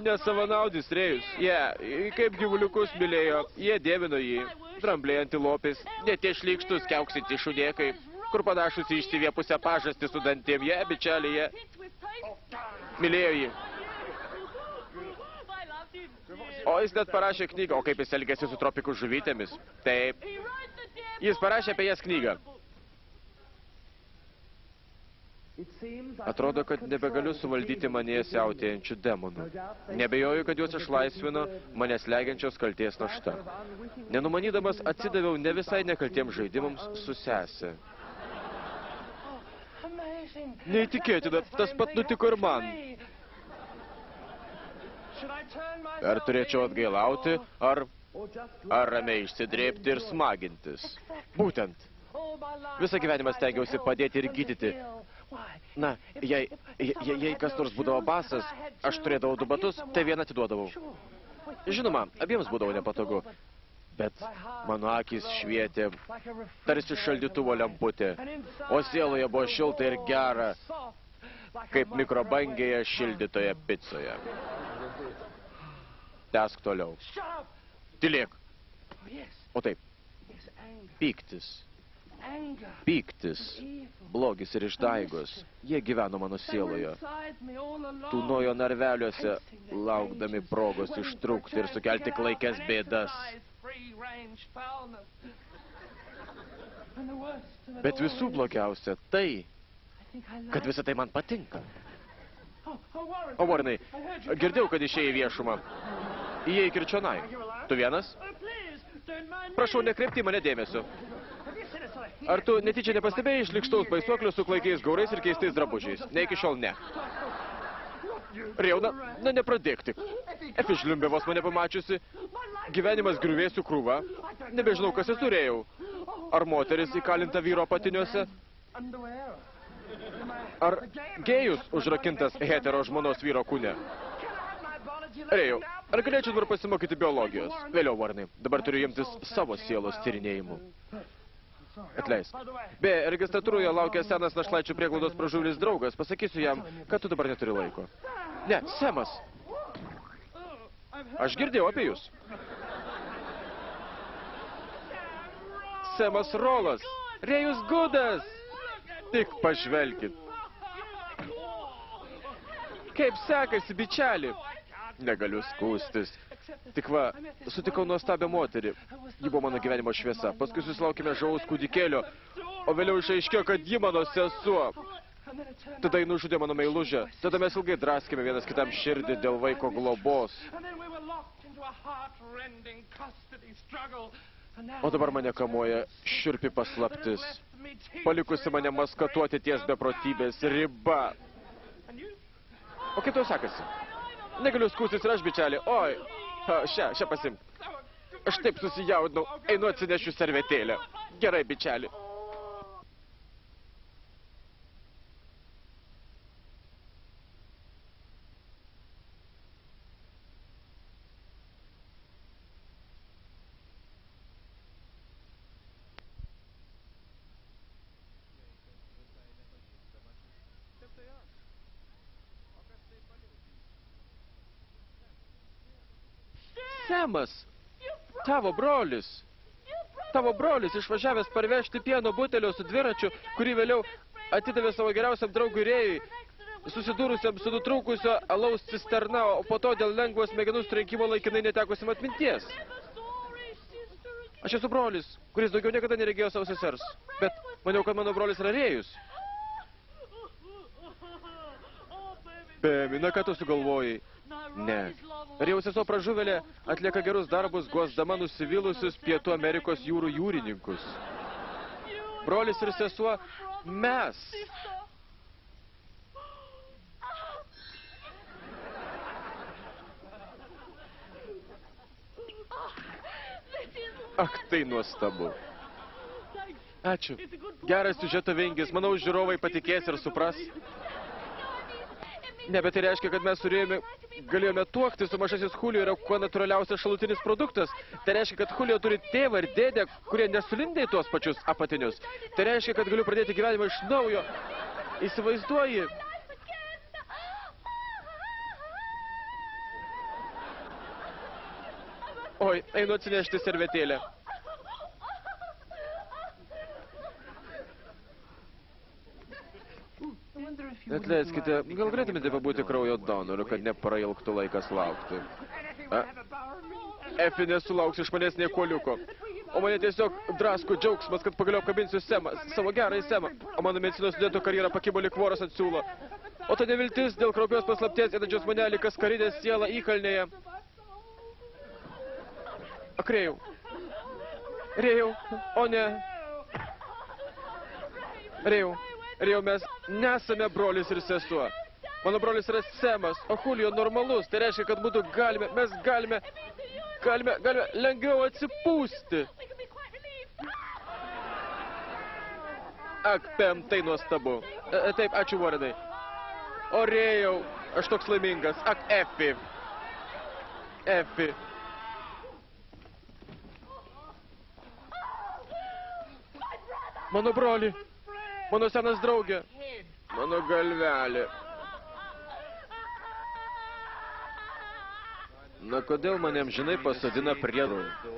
Nesavanaudis Rėjus. Jie kaip gyvuliukus mylėjo, jie dievino jį. Drambliai antilopės, ne tie šlykštus kiauksinti šunėkai, kur panašus į išsiviepusią pažastį su dantėm. Jie, bičeliai, jie mylėjo jį. O jis net parašė knygą, o kaip jis elgėsi su tropikų žuvytėmis. Taip. Jis parašė apie jas knygą. Atrodo, kad nebegaliu suvaldyti manyje siautėjančių demonų. Nebejoju, kad juos išlaisvino manęs legiančios kalties našta. Nenumanydamas atsidaviau ne visai nekaltiems žaidimams su sese. Neįtikėtina, tas pat nutiko ir man. Ar turėčiau atgailauti, ar ramiai išsidrėbti ir smagintis? Būtent. Visą gyvenimą stengiausi padėti ir gydyti. Na, jei kas nors būdavo basas, aš turėdavau 2 batus, tai vieną atiduodavau. Žinoma, abiems būdavo nepatogu, bet mano akys švietė tarsi šaldytuvo lemputė, o sieloje buvo šilta ir gera, kaip mikrobangėje šildytoje picoje. Tęsk toliau. Tylėk. O taip. Pyktis. Pyktis, blogis ir išdaigos, jie gyveno mano sieloje. Tūnojo narveliuose, laukdami progos ištrūkti ir sukelti klaikias bėdas. Bet visų blogiausia tai, kad visą tai man patinka. O, Warrenai, girdėjau, kad išėjai į viešumą. Įeik ir čionai. Tu vienas? Prašau, nekreipti mane dėmesio. Ar tu netyčia nepastebėjai šlikštaus baisuoklio su klaikiais gaurais ir keistais drabužiais? Ne, iki šiol ne. Rėjauna, nepradėk tik. Efi žliumbė vos mane pamačiusi. Gyvenimas griuvėsių krūva. Nebežinau, kas esu Rėjau. Ar moteris įkalinta vyro apatiniuose? Ar gėjus užrakintas hetero žmonos vyro kūne? Rėjau, ar galėčiau dabar pasimokyti biologijos? Vėliau, Warrenai, dabar turiu imtis savo sielos tyrinėjimų. Atleisk. Beje, registratūroje laukia senas našlaičių prieglaudos pražuvėlis draugas. Pasakysiu jam, kad tu dabar neturi laiko. Ne, Semas. Aš girdėjau apie jūs. Semas Rolas. Rėjus Gudas. Tik pažvelkit. Kaip sekasi, bičeli? Negaliu skūstis. Tik va, sutikau nuostabią moterį. Ji buvo mano gyvenimo šviesa. Paskui susilaukime žaus kūdikėlio, o vėliau išaiškėjo, kad ji mano sesuo. Tada ji nužudė mano meilužę. Tada mes ilgai draskėme vienas kitam širdį dėl vaiko globos. O dabar mane kamuoja šiurpi paslaptis. Palikusi mane maskatuoti ties beprotybės riba. O kaip tau sekasi? Negaliu skūstis ir aš, bičelį. Oi, šią pasimk. Aš taip susijaudinau. Einu atsinešiu servetėlę. Gerai, bičelį. Semas, tavo brolis išvažiavęs parvežti pieno butelio su dviračiu, kurį vėliau atidavė savo geriausiam draugui Rėjui, susidūrusiam su nutrūkusio alaus cisterna, o po to dėl lengvo smegenų sutrenkimo laikinai netekusiam atminties. Aš esu brolis, kuris daugiau niekada neregėjo savo sesers, bet maniau, kad mano brolis yra Rėjus. Bemina, ką tu sugalvojai? Ne. Rėjaus sesuo pražuvėlė atlieka gerus darbus, guosdama nusivylusius Pietų Amerikos jūrų jūrininkus. Brolis ir sesuo mes. Ak, tai nuostabu. Ačiū. Geras siužeto vingis. Manau, žiūrovai patikės ir supras. Ne, bet tai reiškia, kad mes galėjome tuokti su mažasis Julio yra kuo natūraliausias šalutinis produktas. Tai reiškia, kad Julio turi tėvą ir dėdę, kurie nesulindė į tuos pačius apatinius. Tai reiškia, kad galiu pradėti gyvenimą iš naujo. Įsivaizduoji? Oi, einu atsinešti servetėlę. Atleiskite, gal galėtumėte pabūti kraujo donoru, kad neprailgtų laikas laukti? Efi nesulauks iš manęs nei kuoliuko. O mane tiesiog drasko džiaugsmas, kad pagaliau apkabinsiu Semą, savo gerąjį Semą. O mano medicinos studento karjera pakibo lyg voras ant siūlo. O ta neviltis dėl kraupios paslapties ėdančios mane lyg kaskarinės siela įkalnėje. Ak, Rėjau. Rėjau, o ne. Rėjau, mes nesame brolis ir sesuo. Mano brolis yra Semas, o Julio normalus. Tai reiškia, kad mes galime lengviau atsipūsti. Ak, Pem, tai nuostabu. Taip, ačiū, Warrenai. O Rėjau, aš toks laimingas. Ak, Efi. Mano broli, mano senas draugė, mano galvelė. Na, kodėl mane amžinai pasodina prie durų?